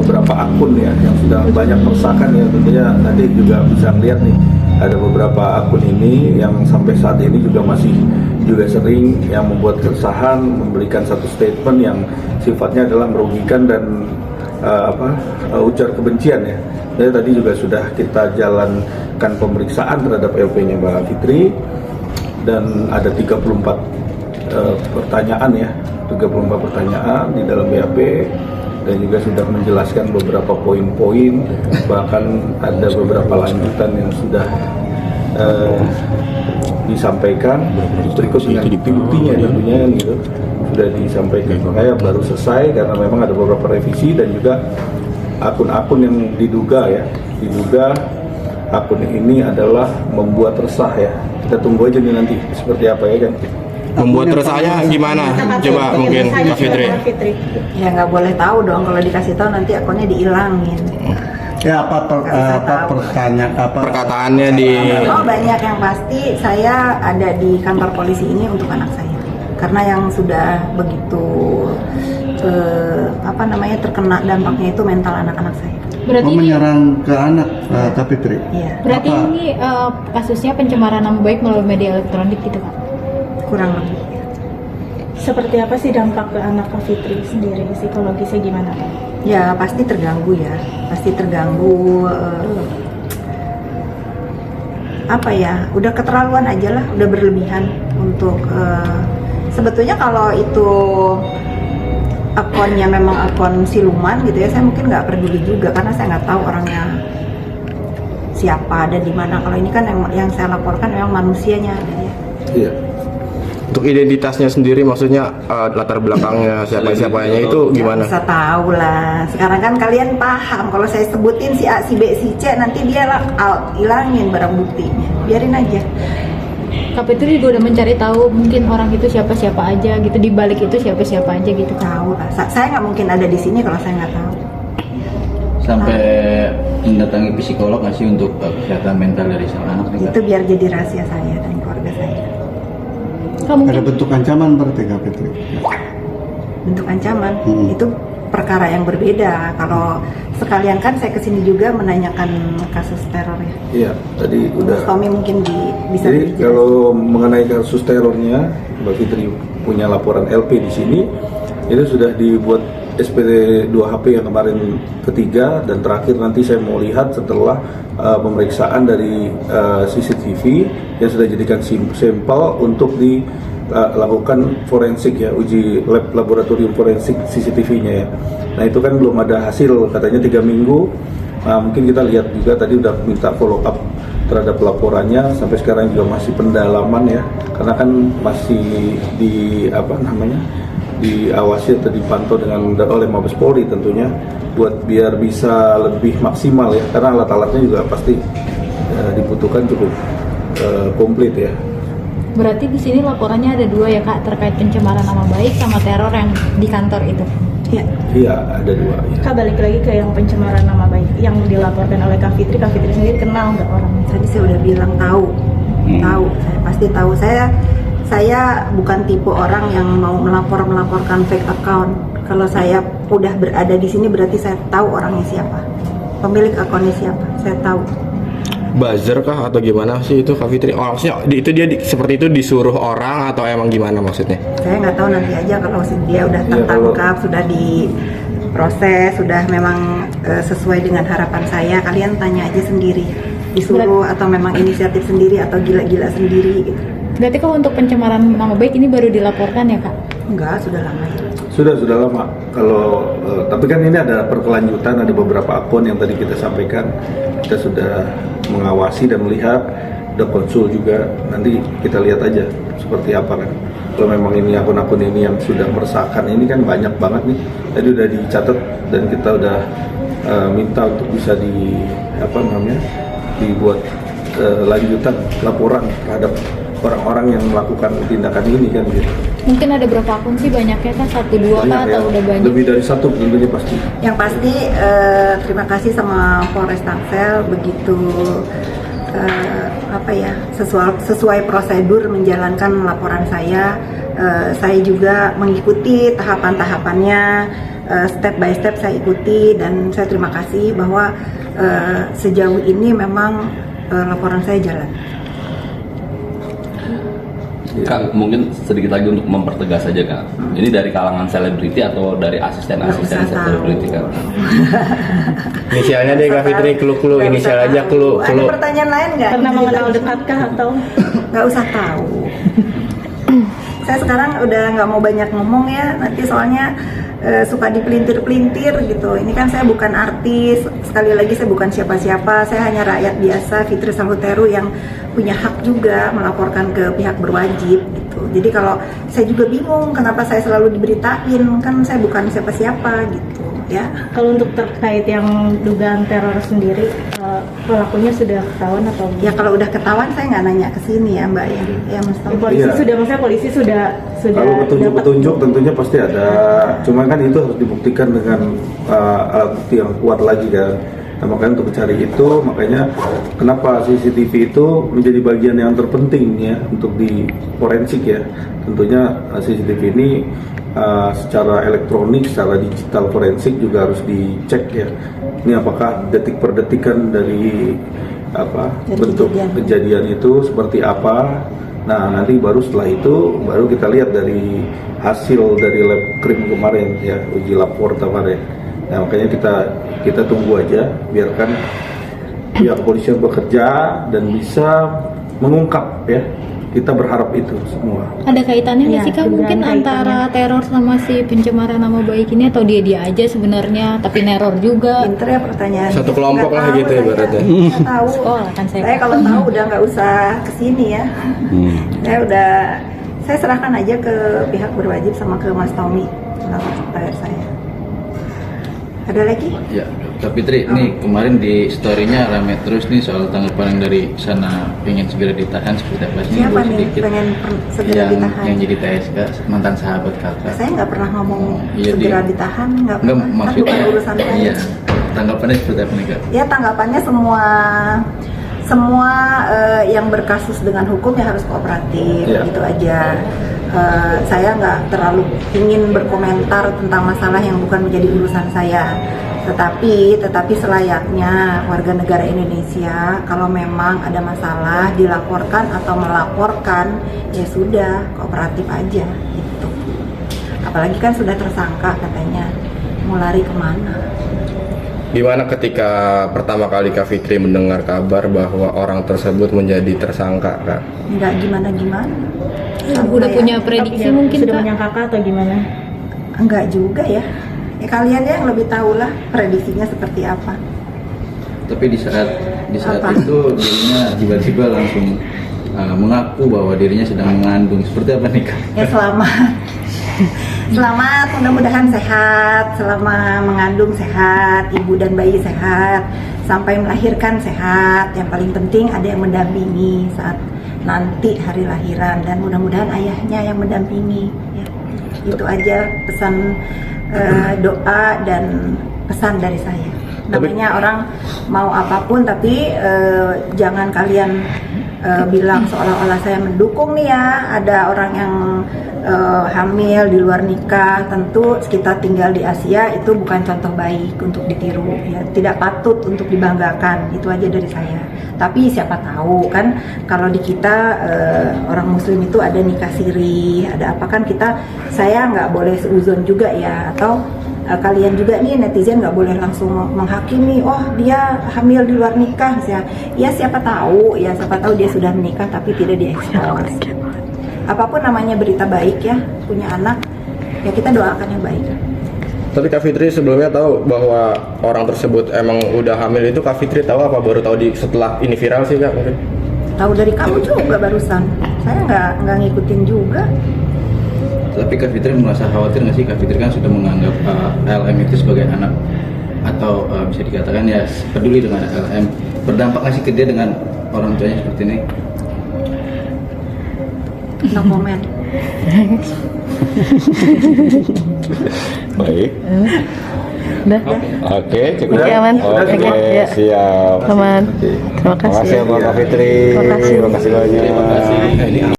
beberapa akun ya yang sudah banyak meresahkan ya, tentunya nanti juga bisa lihat nih ada beberapa akun ini yang sampai saat ini juga masih juga sering yang membuat keresahan, memberikan satu statement yang sifatnya adalah merugikan dan ujar kebencian ya. Jadi tadi juga sudah kita jalankan pemeriksaan terhadap LP-nya Mbak Fitri dan ada 34 pertanyaan ya, 34 pertanyaan di dalam BAP dan juga sudah menjelaskan beberapa poin-poin, bahkan ada beberapa lanjutan yang sudah disampaikan berikut dengan bukti-buktinya tentunya gitu sudah disampaikan. Makanya baru selesai karena memang ada beberapa revisi dan juga akun-akun yang diduga akun ini adalah membuat resah ya. Kita tunggu aja nih nanti seperti apa ya kan. Membuat resahnya gimana? Coba mungkin Kak Fitri. Ya nggak boleh tahu dong, kalau dikasih tahu nanti akunnya dihilangin. Ya Perkataannya di banyak yang pasti saya ada di kantor polisi ini untuk anak saya. Karena yang sudah begitu terkena dampaknya itu mental anak-anak saya. Berarti menyerang ke anak Kak Fitri. Iya. Berarti ini kasusnya pencemaran nama baik melalui media elektronik gitu Kak? Kurang lebih. Seperti apa sih dampak ke anak Kak Fitri sendiri, psikologisnya gimana? Ya pasti terganggu ya, pasti terganggu. Udah keterlaluan aja lah, udah berlebihan untuk sebetulnya kalau itu akunnya memang akun siluman gitu ya, saya mungkin nggak peduli juga karena saya nggak tahu orangnya siapa dan di mana. Kalau ini kan yang saya laporkan memang manusianya ada ya. Iya. untuk identitasnya sendiri, maksudnya latar belakangnya siapa-siapanya itu gimana? Bisa tahu lah. Sekarang kan kalian paham. Kalau saya sebutin si A, si B, si C, nanti dia out, hilangin barang buktinya. Biarin aja. Fitri juga udah mencari tahu mungkin orang itu siapa-siapa aja gitu, di balik itu siapa-siapa aja gitu. Tahu lah. Saya nggak mungkin ada di sini kalau saya nggak tahu. Sampai mendatangi psikolog nggak sih untuk kesehatan mental dari sang anak juga? Itu biar jadi rahasia saya dan keluarga saya. Ada bentuk ancaman berarti Kak Fitri? Bentuk ancaman itu perkara yang berbeda. Kalau sekalian kan saya kesini juga menanyakan kasus teror ya. Iya, tadi udah. Tommy mungkin bisa. Jadi kalau mengenai kasus terornya, Mbak Fitri punya laporan LP di sini, itu sudah dibuat SPT 2HP yang kemarin ketiga dan terakhir nanti saya mau lihat setelah pemeriksaan dari CCTV yang sudah jadikan sampel untuk dilakukan forensik ya, uji laboratorium forensik CCTV-nya ya. Nah itu kan belum ada hasil, katanya 3 minggu. Mungkin kita lihat juga tadi udah minta follow up terhadap laporannya, sampai sekarang juga masih pendalaman ya, karena kan masih diawasi atau dipantau oleh Mabes Polri tentunya, buat biar bisa lebih maksimal ya, karena alat-alatnya juga pasti dibutuhkan cukup komplit ya. Berarti di sini laporannya ada 2 ya Kak, terkait pencemaran nama baik sama teror yang di kantor itu. Iya, ada 2 ya. Kak, balik lagi ke yang pencemaran nama baik yang dilaporkan oleh Kak Fitri sendiri kenal nggak orangnya? Tadi saya udah bilang tahu, saya pasti tahu. Saya bukan tipe orang yang mau melaporkan fake account. Kalau saya udah berada di sini berarti saya tahu orangnya siapa, pemilik akunnya siapa, saya tahu. Buzzer kah atau gimana sih itu Kak Fitri? Oh, maksudnya itu dia seperti itu disuruh orang atau emang gimana maksudnya? Saya nggak tahu, nanti aja kalau dia udah tertangkap, sudah diproses, sudah memang sesuai dengan harapan saya. Kalian tanya aja sendiri, disuruh atau memang inisiatif sendiri atau gila-gila sendiri gitu. Berarti kalau untuk pencemaran nama baik ini baru dilaporkan ya Kak? Enggak, sudah lama ya. Sudah lama. Kalau tapi kan ini ada berkelanjutan, ada beberapa akun yang tadi kita sampaikan. Kita sudah mengawasi dan melihat, udah konsul juga. Nanti kita lihat aja seperti apa kan. Kalau memang ini akun-akun ini yang sudah meresahkan, ini kan banyak banget nih. Tadi udah dicatat dan kita udah minta untuk bisa dibuat lanjutan laporan terhadap orang-orang yang melakukan tindakan ini kan gitu. Mungkin ada berapa akun sih, banyaknya kan 1-2 Banyak, atau udah banyak? Lebih dari 1 tentunya pasti. Yang pasti terima kasih sama Polres Tangsel begitu sesuai prosedur menjalankan laporan saya. Saya juga mengikuti tahapan-tahapannya step by step saya ikuti, dan saya terima kasih bahwa sejauh ini memang laporan saya jalan. Kak, mungkin sedikit lagi untuk mempertegas saja Kak. Ini dari kalangan selebriti atau dari asisten-asisten selebriti Kak? Inisialnya deh Kak Fitri, clue inisial aja clue. Ada pertanyaan lain nggak? Pernah mengenal dekatkah atau Nggak usah tahu. Saya sekarang udah nggak mau banyak ngomong ya, nanti soalnya suka dipelintir-pelintir gitu. Ini kan saya bukan artis, sekali lagi saya bukan siapa-siapa, saya hanya rakyat biasa, Fitri Salhuteru yang punya hak juga melaporkan ke pihak berwajib gitu. Jadi kalau saya juga bingung kenapa saya selalu diberitain, kan saya bukan siapa-siapa gitu ya. kalau untuk terkait yang dugaan teror sendiri, pelakunya sudah ketahuan atau Ya kalau udah ketahuan saya nggak nanya ke sini ya Mbak ya. Ya Mas Tom. polisi Iya. sudah, maksudnya polisi sudah Kalau dapat- petunjuk-petunjuk tentunya pasti ada, cuma kan itu harus dibuktikan dengan alat bukti yang kuat lagi kan. Nah, makanya untuk mencari itu, makanya kenapa CCTV itu menjadi bagian yang terpenting ya untuk di forensik ya. Tentunya CCTV ini secara elektronik, secara digital forensik juga harus dicek ya. Ini apakah detik per detikan dari Dari bentuk kejadian itu seperti apa. Nah, nanti baru setelah itu baru kita lihat dari hasil dari lab krim kemarin ya, uji lapor kemarin. Nah, makanya kita tunggu aja, biarkan pihak kepolisian bekerja dan bisa mengungkap ya. Kita berharap itu semua. Ada kaitannya nggak Iya, sih Kak dugaan mungkin antara teror sama si pencemaran nama baik ini, atau dia aja sebenarnya tapi neror juga? Pinter ya pertanyaan. Satu kelompok Nggak lah tahu gitu saya. ibaratnya. Nggak tahu. Sekolah kan saya. Saya kalau tahu udah nggak usah kesini ya. Saya serahkan aja ke pihak berwajib sama ke Mas Tommy selaku supplier saya. Ada lagi? Ya, Kak Fitri, nih kemarin di story-nya rame terus nih soal tanggapan yang dari sana pengen segera ditahan seperti apa sih? Siapa Boleh nih sedikit pengen segera yang, ditahan? yang jadi TSK mantan sahabat kakak. Saya nggak pernah ngomong Iya, segera di- ditahan, nggak Enggak, pernah. Kan maksudnya bukan urusan saya. iya. Tanggapannya seperti apa nih Kak? Ya tanggapannya semua yang berkasus dengan hukum ya harus kooperatif, Ya. gitu aja. Saya nggak terlalu ingin berkomentar tentang masalah yang bukan menjadi urusan saya. Tetapi selayaknya warga negara Indonesia, kalau memang ada masalah dilaporkan atau melaporkan, ya sudah kooperatif aja gitu. Apalagi kan sudah tersangka katanya, mau lari kemana? Gimana ketika pertama kali Kak Fitri mendengar kabar bahwa orang tersebut menjadi tersangka Kak? Nggak gimana-gimana. Udah punya prediksi mungkin sudah Kak? menyangka atau gimana? Enggak juga ya. Ya kalian yang lebih tahu lah prediksinya seperti apa. Tapi di saat Apa? itu dirinya tiba-tiba langsung mengaku bahwa dirinya sedang mengandung. Seperti apa nih Kak? Ya selamat, mudah-mudahan sehat, selama mengandung sehat, ibu dan bayi sehat, sampai melahirkan sehat. Yang paling penting ada yang mendampingi saat nanti hari lahiran, dan mudah-mudahan ayahnya yang mendampingi. Ya. Itu aja pesan doa dan pesan dari saya. Namanya orang mau apapun, tapi jangan kalian bilang seolah-olah saya mendukung nih ya. Ada orang yang hamil di luar nikah, tentu kita tinggal di Asia itu bukan contoh baik untuk ditiru ya, tidak patut untuk dibanggakan. Itu aja dari saya. Tapi siapa tahu kan kalau di kita orang muslim itu ada nikah siri, ada apa kan, saya nggak boleh seuzon juga ya, atau kalian juga nih netizen nggak boleh langsung menghakimi, oh dia hamil di luar nikah ya. Ya siapa tahu dia sudah menikah tapi tidak diekspos. Apapun namanya berita baik ya, punya anak ya kita doakan yang baik. Tapi Kak Fitri sebelumnya tahu bahwa orang tersebut emang udah hamil itu, Kak Fitri tahu apa baru tahu setelah ini viral sih Kak mungkin? Tahu dari kamu juga barusan, saya nggak ngikutin juga. Tapi Kak Fitri merasa khawatir nggak sih? Kak Fitri kan sudah menganggap LM itu sebagai anak, atau bisa dikatakan ya peduli dengan LM. Berdampak nggak sih ke dia dengan orang tuanya seperti ini? No comment. Baik. Udah. Oke, cukup. Oke, aman. Oke, Oke, ya. siap. Aman. Terima Terima kasih ya Mbak Fitri. Terima kasih. Terima kasih banyak. Terima kasih.